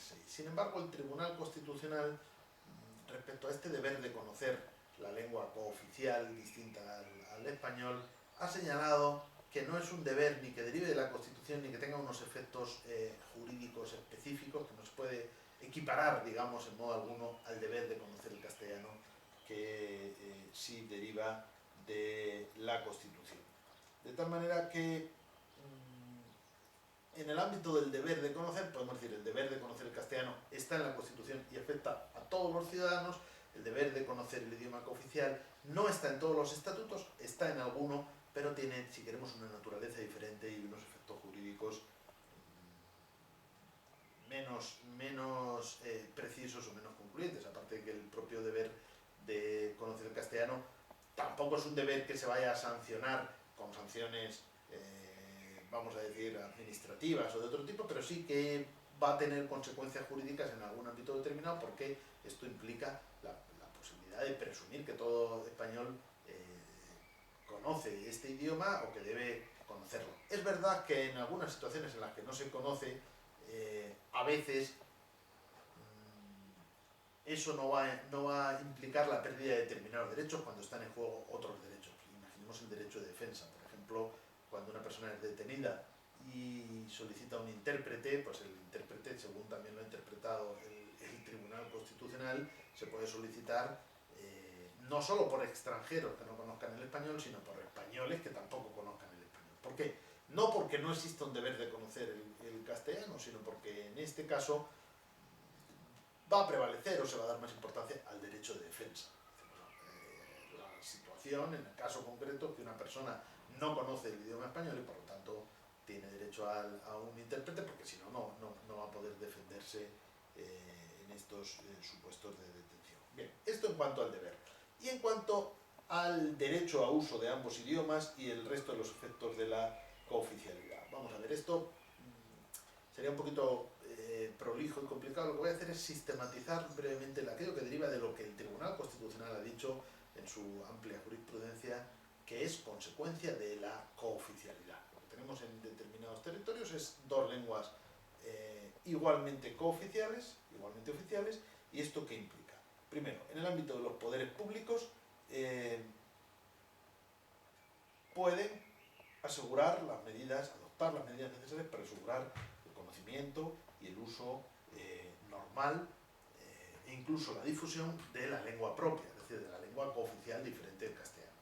definirse. Sin embargo, el Tribunal Constitucional, respecto a este deber de conocer la lengua cooficial distinta al español, ha señalado que no es un deber ni que derive de la Constitución ni que tenga unos efectos jurídicos específicos, que no se puede equiparar, digamos, en modo alguno al deber de conocer el castellano, que sí deriva de la Constitución. De tal manera que en el ámbito del deber de conocer, podemos decir, el deber de conocer el castellano está en la Constitución y afecta a todos los ciudadanos. El deber de conocer el idioma cooficial no está en todos los estatutos, está en alguno, pero tiene, si queremos, una naturaleza diferente y unos efectos jurídicos menos precisos o menos concluyentes. Aparte de que el propio deber de conocer el castellano tampoco es un deber que se vaya a sancionar con sanciones, vamos a decir, administrativas o de otro tipo, pero sí que va a tener consecuencias jurídicas en algún ámbito determinado, porque esto implica la posibilidad de presumir que todo español conoce este idioma o que debe conocerlo. Es verdad que en algunas situaciones en las que no se conoce, a veces eso no va a implicar la pérdida de determinados derechos cuando están en juego otros derechos. Imaginemos el derecho de defensa, por ejemplo, cuando una persona es detenida y solicita un intérprete, pues el intérprete, según también lo ha interpretado el Tribunal Constitucional, se puede solicitar no solo por extranjeros que no conozcan el español, sino por españoles que tampoco conozcan el español. ¿Por qué? No porque no exista un deber de conocer el castellano, sino porque en este caso va a prevalecer o se va a dar más importancia al derecho de defensa. La situación, en el caso concreto, que una persona no conoce el idioma español y por lo tanto tiene derecho a un intérprete, porque si no, no va a poder defenderse en estos supuestos de detención. Bien, esto en cuanto al deber. Y en cuanto al derecho a uso de ambos idiomas y el resto de los efectos de la cooficialidad. Vamos a ver, esto sería un poquito prolijo y complicado. Lo que voy a hacer es sistematizar brevemente aquello que deriva de lo que el Tribunal Constitucional ha dicho en su amplia jurisprudencia, que es consecuencia de la cooficialidad. Lo que tenemos en determinados territorios es dos lenguas igualmente cooficiales, igualmente oficiales. ¿Y esto qué implica? Primero, en el ámbito de los poderes públicos, pueden asegurar las medidas, adoptar las medidas necesarias para asegurar el conocimiento y el uso normal e incluso la difusión de la lengua propia, es decir, de la lengua cooficial diferente del castellano.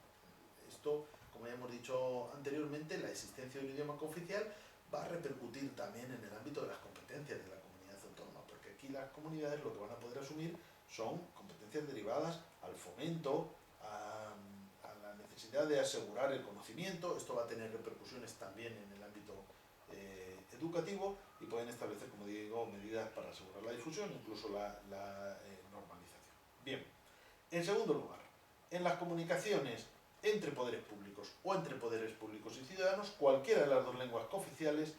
Esto, como ya hemos dicho anteriormente, la existencia de un idioma cooficial va a repercutir también en el ámbito de las competencias de la comunidad autónoma, porque aquí las comunidades lo que van a poder asumir son competencias derivadas al fomento, a la necesidad de asegurar el conocimiento. Esto va a tener repercusiones también en el ámbito educativo, y pueden establecer, como digo, medidas para asegurar la difusión, incluso la normalización. Bien, en segundo lugar, en las comunicaciones entre poderes públicos o entre poderes públicos y ciudadanos, cualquiera de las dos lenguas cooficiales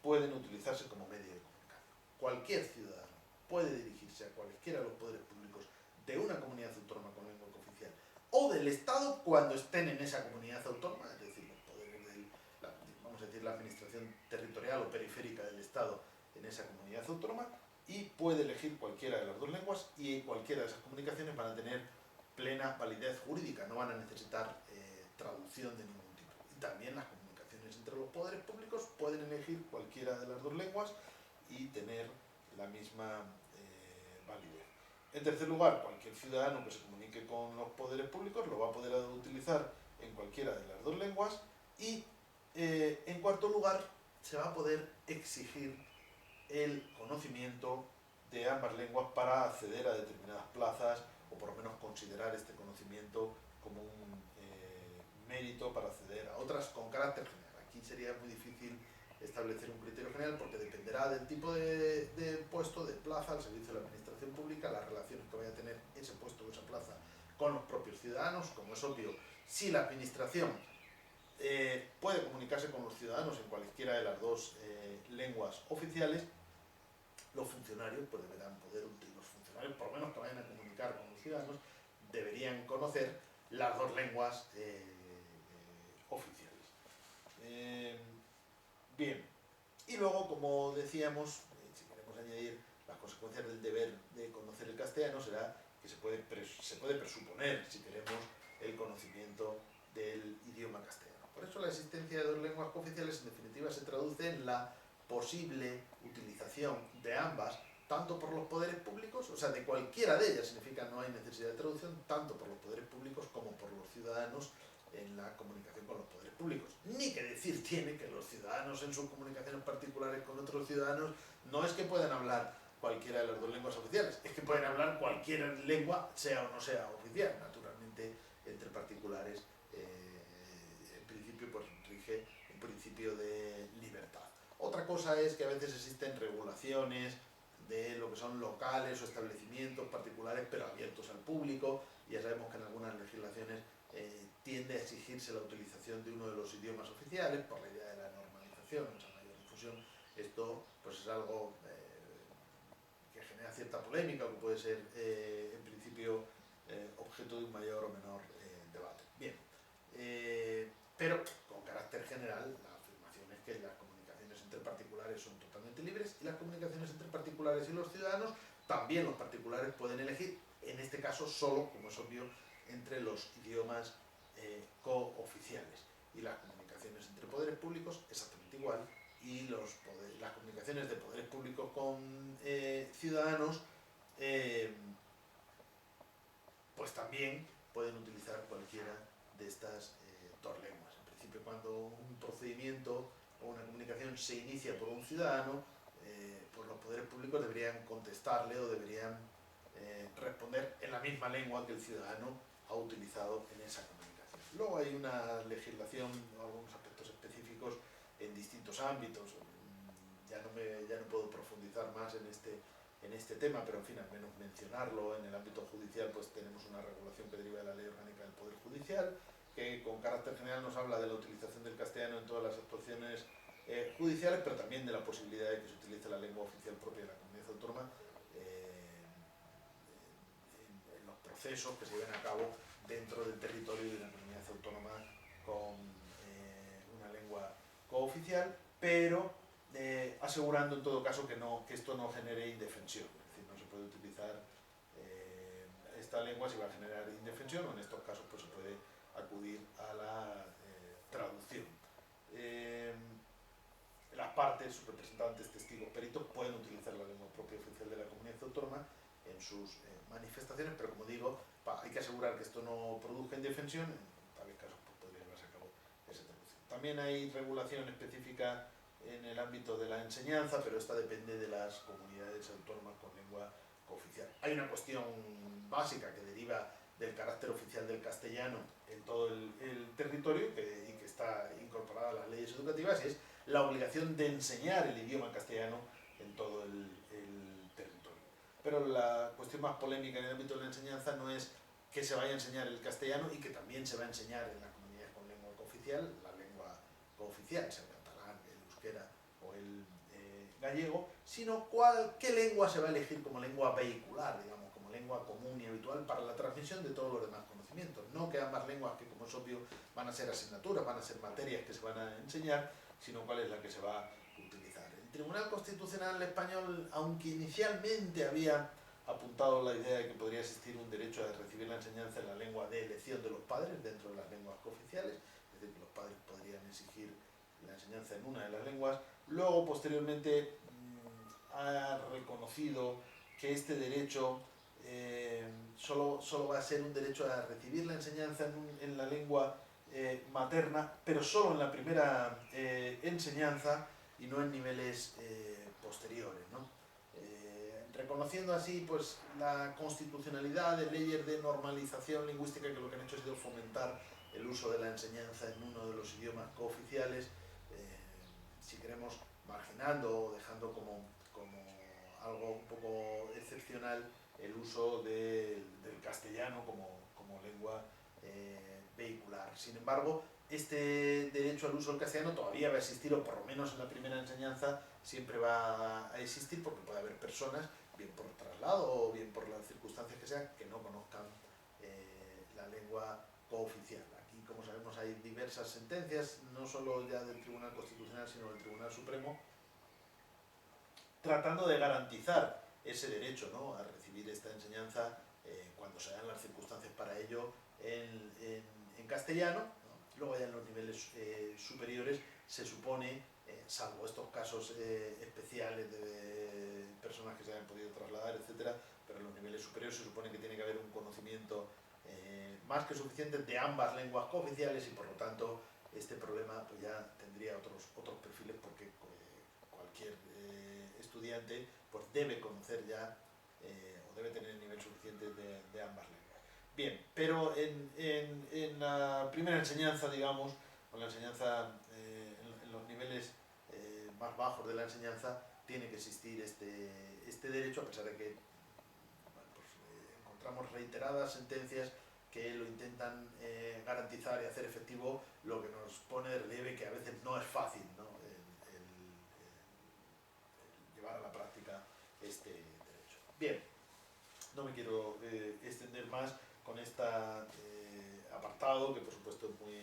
pueden utilizarse como medio de comunicación. Cualquier ciudadano puede dirigirse a cualquiera de los poderes públicos de una comunidad autónoma con lengua cooficial o del Estado cuando estén en esa comunidad autónoma, es decir, los poderes vamos a decir, la administración territorial o periférica del Estado en esa comunidad autónoma, y puede elegir cualquiera de las dos lenguas, y cualquiera de esas comunicaciones van a tener plena validez jurídica, no van a necesitar traducción de ningún tipo. Y también las comunicaciones entre los poderes públicos pueden elegir cualquiera de las dos lenguas y tener la misma validez. En tercer lugar, cualquier ciudadano que se comunique con los poderes públicos lo va a poder utilizar en cualquiera de las dos lenguas. Y en cuarto lugar, se va a poder exigir el conocimiento de ambas lenguas para acceder a determinadas plazas, o por lo menos considerar este conocimiento como un mérito para acceder a otras con carácter general. Aquí sería muy difícil establecer un criterio general, porque dependerá del tipo de puesto, de plaza, al servicio de la administración pública, las relaciones que vaya a tener ese puesto o esa plaza con los propios ciudadanos. Como es obvio, si la administración puede comunicarse con los ciudadanos en cualquiera de las dos lenguas oficiales, los funcionarios pues deberán poder utilizar, los funcionarios por lo menos que vayan a comunicar con los ciudadanos, deberían conocer las dos lenguas oficiales. Bien, y luego, como decíamos, si queremos añadir las consecuencias del deber de conocer el castellano será que se puede presuponer, si queremos, el conocimiento del idioma castellano. Por eso la existencia de dos lenguas cooficiales en definitiva se traduce en la posible utilización de ambas, tanto por los poderes públicos, o sea, de cualquiera de ellas, significa no hay necesidad de traducción, tanto por los poderes públicos como por los ciudadanos en la comunicación con los poderes públicos. Ni que decir tiene que los ciudadanos en sus comunicaciones particulares con otros ciudadanos no es que puedan hablar cualquiera de las dos lenguas oficiales, es que pueden hablar cualquier lengua, sea o no sea oficial. Naturalmente, entre particulares, en principio, pues rige un principio de libertad. Otra cosa es que a veces existen regulaciones de lo que son locales o establecimientos particulares, pero abiertos al público. Ya sabemos que en algunas legislaciones tiende a exigirse la utilización de uno de los idiomas oficiales por la idea de la normalización, mucha mayor difusión. Esto pues es algo que genera cierta polémica o que puede ser en principio objeto de un mayor o menor debate. Bien, pero con carácter general la afirmación es que las comunicaciones entre particulares son totalmente libres y las comunicaciones entre particulares y los ciudadanos, también los particulares pueden elegir, en este caso solo, como es obvio, entre los idiomas cooficiales, y las comunicaciones entre poderes públicos exactamente igual, y las comunicaciones de poderes públicos con ciudadanos pues también pueden utilizar cualquiera de estas dos lenguas. En principio, cuando un procedimiento o una comunicación se inicia por un ciudadano, pues los poderes públicos deberían contestarle o deberían responder en la misma lengua que el ciudadano ha utilizado en esa comunicación. Luego hay una legislación, algunos aspectos específicos en distintos ámbitos. Ya no puedo profundizar más en este tema, pero en fin, al menos mencionarlo. En el ámbito judicial pues tenemos una regulación que deriva de la Ley Orgánica del Poder Judicial, que con carácter general nos habla de la utilización del castellano en todas las actuaciones judiciales, pero también de la posibilidad de que se utilice la lengua oficial propia de la comunidad autónoma en los procesos que se lleven a cabo dentro del territorio de la comunidad autónoma con una lengua cooficial, pero asegurando en todo caso que esto no genere indefensión. Es decir, no se puede utilizar esta lengua si va a generar indefensión, o en estos casos pues se puede acudir a la traducción. Las partes, sus representantes, testigos, peritos pueden utilizar la lengua propia oficial de la comunidad autónoma en sus manifestaciones, pero como digo, hay que asegurar que esto no produzca indefensión. En tales casos pues, podría llevarse a cabo esa traducción. También hay regulación específica en el ámbito de la enseñanza, pero esta depende de las comunidades autónomas con lengua cooficial. Hay una cuestión básica que deriva del carácter oficial del castellano en todo el territorio y que está incorporada a las leyes educativas, y es la obligación de enseñar el idioma castellano en todo el territorio. Pero la cuestión más polémica en el ámbito de la enseñanza no es que se vaya a enseñar el castellano y que también se va a enseñar en la comunidad con lengua cooficial, la lengua cooficial, sea el catalán, el euskera o el gallego, sino qué lengua se va a elegir como lengua vehicular, digamos, como lengua común y habitual para la transmisión de todos los demás conocimientos. No que ambas lenguas, que como es obvio van a ser asignaturas, van a ser materias que se van a enseñar, sino cuál es la que se va a utilizar. El Tribunal Constitucional español, aunque inicialmente había apuntado la idea de que podría existir un derecho a recibir la enseñanza en la lengua de elección de los padres dentro de las lenguas cooficiales, es decir, que los padres podrían exigir la enseñanza en una de las lenguas, luego posteriormente ha reconocido que este derecho solo va a ser un derecho a recibir la enseñanza en la lengua materna, pero solo en la primera enseñanza y no en niveles posteriores, ¿no? Reconociendo así pues la constitucionalidad de leyes de normalización lingüística que lo que han hecho ha sido fomentar el uso de la enseñanza en uno de los idiomas cooficiales, si queremos marginando o dejando como algo un poco excepcional el uso del castellano como lengua vehicular. Sin embargo, este derecho al uso del castellano todavía va a existir, o por lo menos en la primera enseñanza siempre va a existir, porque puede haber personas, bien por traslado o bien por las circunstancias que sean, que no conozcan la lengua cooficial. Aquí, como sabemos, hay diversas sentencias, no solo ya del Tribunal Constitucional, sino del Tribunal Supremo, tratando de garantizar ese derecho, ¿no?, a recibir esta enseñanza cuando se dan las circunstancias para ello en castellano, ¿no? Luego ya en los niveles superiores se supone, salvo estos casos especiales de personas que se hayan podido trasladar, etcétera, pero en los niveles superiores se supone que tiene que haber un conocimiento más que suficiente de ambas lenguas cooficiales y por lo tanto este problema pues ya tendría otros perfiles porque cualquier estudiante pues debe conocer ya o debe tener el nivel suficiente de ambas lenguas. Bien, pero en la primera enseñanza, digamos, o la enseñanza en los niveles más bajos de la enseñanza, tiene que existir este derecho, a pesar de que bueno, pues, encontramos reiteradas sentencias que lo intentan garantizar y hacer efectivo, lo que nos pone de relieve que a veces no es fácil, ¿no?, el llevar a la práctica este derecho. Bien, no me quiero extender más con este apartado, que por supuesto es muy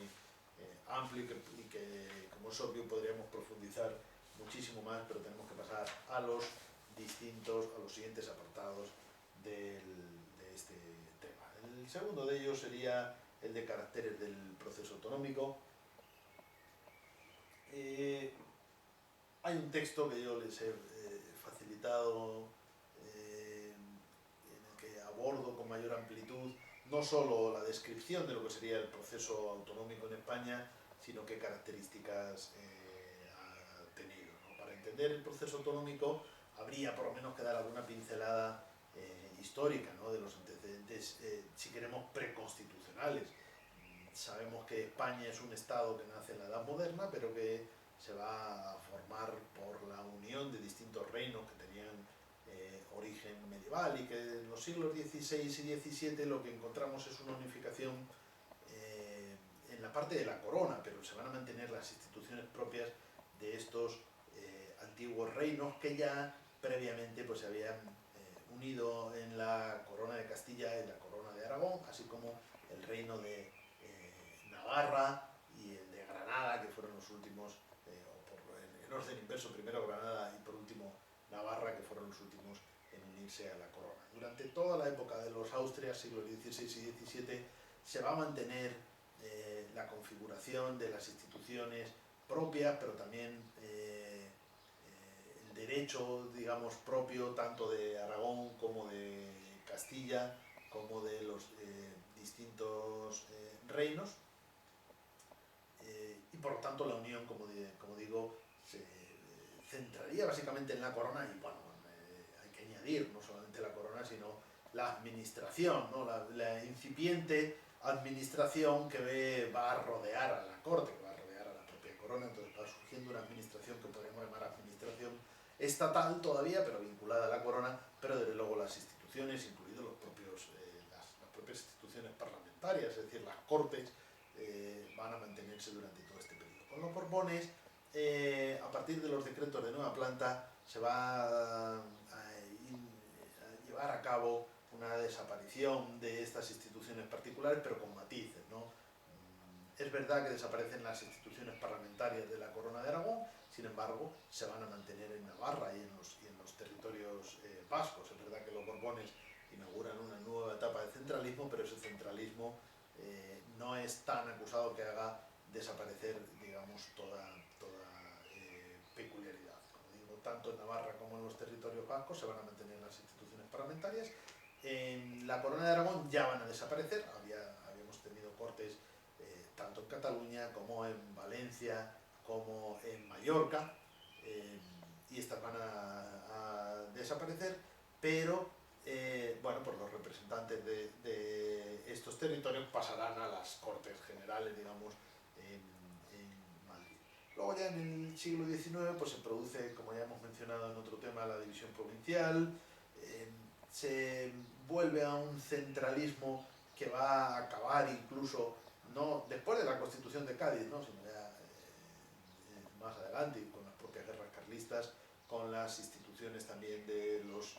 amplio y que, como es obvio, podríamos profundizar muchísimo más, pero tenemos que pasar a los siguientes apartados de este tema. El segundo de ellos sería el de caracteres del proceso autonómico. Hay un texto que yo les he facilitado en el que abordo con mayor amplitud no solo la descripción de lo que sería el proceso autonómico en España, sino qué características ha tenido, ¿no? Para entender el proceso autonómico habría por lo menos que dar alguna pincelada histórica, ¿no?, de los antecedentes, si queremos, preconstitucionales. Sabemos que España es un estado que nace en la Edad Moderna, pero que se va a formar por la unión de distintos reinos que tenían origen medieval y que en los siglos XVI y XVII lo que encontramos es una unificación en la parte de la corona, pero se van a mantener las instituciones propias de estos antiguos reinos que ya previamente pues, se habían unido en la corona de Castilla y la corona de Aragón, así como el reino de Navarra y el de Granada, que fueron los últimos, o por en orden inverso, primero Granada y por último Navarra, que fueron los últimos en unirse a la corona. Durante toda la época de los Austrias, siglos XVI y XVII, se va a mantener la configuración de las instituciones propias, pero también el derecho, digamos, propio tanto de Aragón como de Castilla, como de los distintos reinos, y por lo tanto la unión, como digo, se centraría básicamente en la corona y bueno, hay que añadir no solamente la corona, sino la administración, ¿no?, la incipiente administración que va a rodear a la corte, que va a rodear a la propia corona. Entonces va surgiendo una administración que podríamos llamar administración estatal todavía, pero vinculada a la corona, pero desde luego las instituciones, incluidos las propias instituciones parlamentarias, es decir, las cortes, van a mantenerse durante todo este periodo. Con los Borbones, a partir de los decretos de nueva planta, se va a llevar a cabo una desaparición de estas instituciones particulares, pero con matices, ¿no? Es verdad que desaparecen las instituciones parlamentarias de la Corona de Aragón, sin embargo, se van a mantener en Navarra y en los territorios vascos. Es verdad que los Borbones inauguran una nueva etapa de centralismo, pero ese centralismo no es tan acusado que haga desaparecer, digamos, toda peculiaridad. Como digo, tanto en Navarra como en los territorios vascos se van a mantener las instituciones parlamentarias. En la Corona de Aragón ya van a desaparecer. Habíamos tenido cortes tanto en Cataluña como en Valencia como en Mallorca, y estas van a desaparecer, pero bueno, pues los representantes de estos territorios pasarán a las Cortes Generales, digamos, en Madrid. Luego ya en el siglo XIX pues se produce, como ya hemos mencionado en otro tema, la división provincial, se vuelve a un centralismo que va a acabar incluso, no después de la Constitución de Cádiz, ¿no?, sino ya más adelante, con las propias guerras carlistas, con las instituciones también de los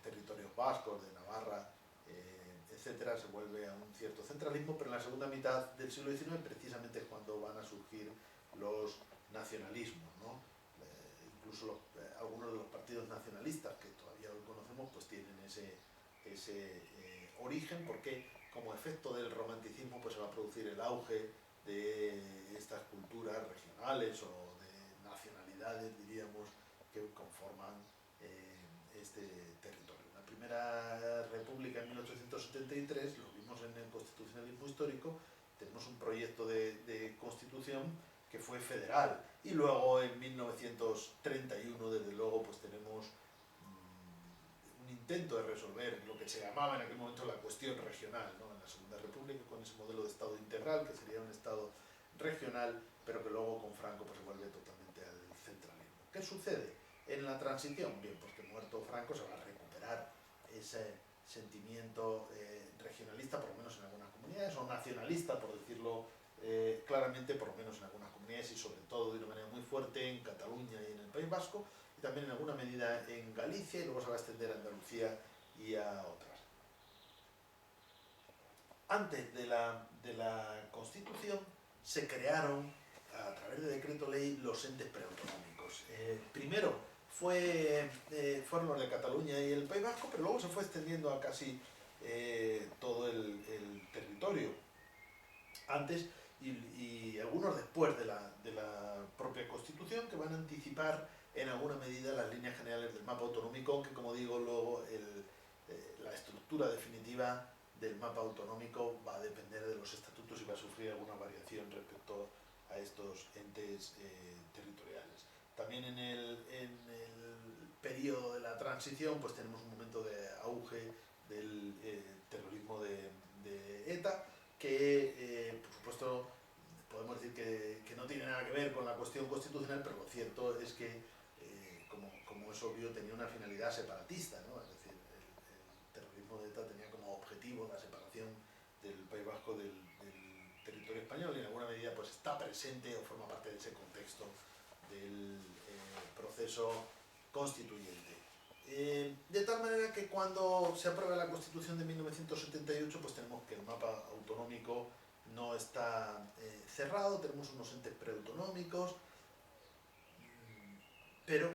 territorios vascos, de Navarra, etcétera, se vuelve a un cierto centralismo, pero en la segunda mitad del siglo XIX precisamente es cuando van a surgir los nacionalismos, ¿no? Incluso algunos de los partidos nacionalistas, que todavía hoy ese origen, porque como efecto del romanticismo pues se va a producir el auge de estas culturas regionales o de nacionalidades, diríamos, que conforman este territorio. La primera república en 1873, lo vimos en el constitucionalismo histórico, tenemos un proyecto de constitución que fue federal, y luego en 1931 desde luego pues tenemos un intento de resolver lo que se llamaba en aquel momento la cuestión regional, ¿no? En la Segunda República, con ese modelo de Estado integral, que sería un Estado regional, pero que luego con Franco pues, se vuelve totalmente al centralismo. ¿Qué sucede en la transición? Bien, pues que muerto Franco se va a recuperar ese sentimiento regionalista, por lo menos en algunas comunidades, o nacionalista, por decirlo claramente, por lo menos en algunas comunidades, y sobre todo de una manera muy fuerte en Cataluña y en el País Vasco, y también en alguna medida en Galicia, y luego se va a extender a Andalucía y a otras. Antes de la Constitución se crearon, a través de decreto ley, los entes preautonómicos. Primero fueron los de Cataluña y el País Vasco, pero luego se fue extendiendo a casi todo el territorio. Antes y algunos después de la propia Constitución, que van a anticipar en alguna medida las líneas generales del mapa autonómico, aunque como digo luego la estructura definitiva del mapa autonómico va a depender de los estatutos y va a sufrir alguna variación respecto a estos entes territoriales. También en el periodo de la transición pues tenemos un momento de auge del terrorismo de ETA, que por supuesto podemos decir que no tiene nada que ver con la cuestión constitucional, pero lo cierto es que, como es obvio, tenía una finalidad separatista, ¿no? Es decir, el terrorismo de ETA tenía como objetivo la separación del País Vasco del territorio español, y en alguna medida pues está presente o forma parte de ese contexto del proceso constituyente. De tal manera que cuando se aprueba la Constitución de 1978, pues tenemos que el mapa autonómico no está cerrado, tenemos unos entes preautonómicos, pero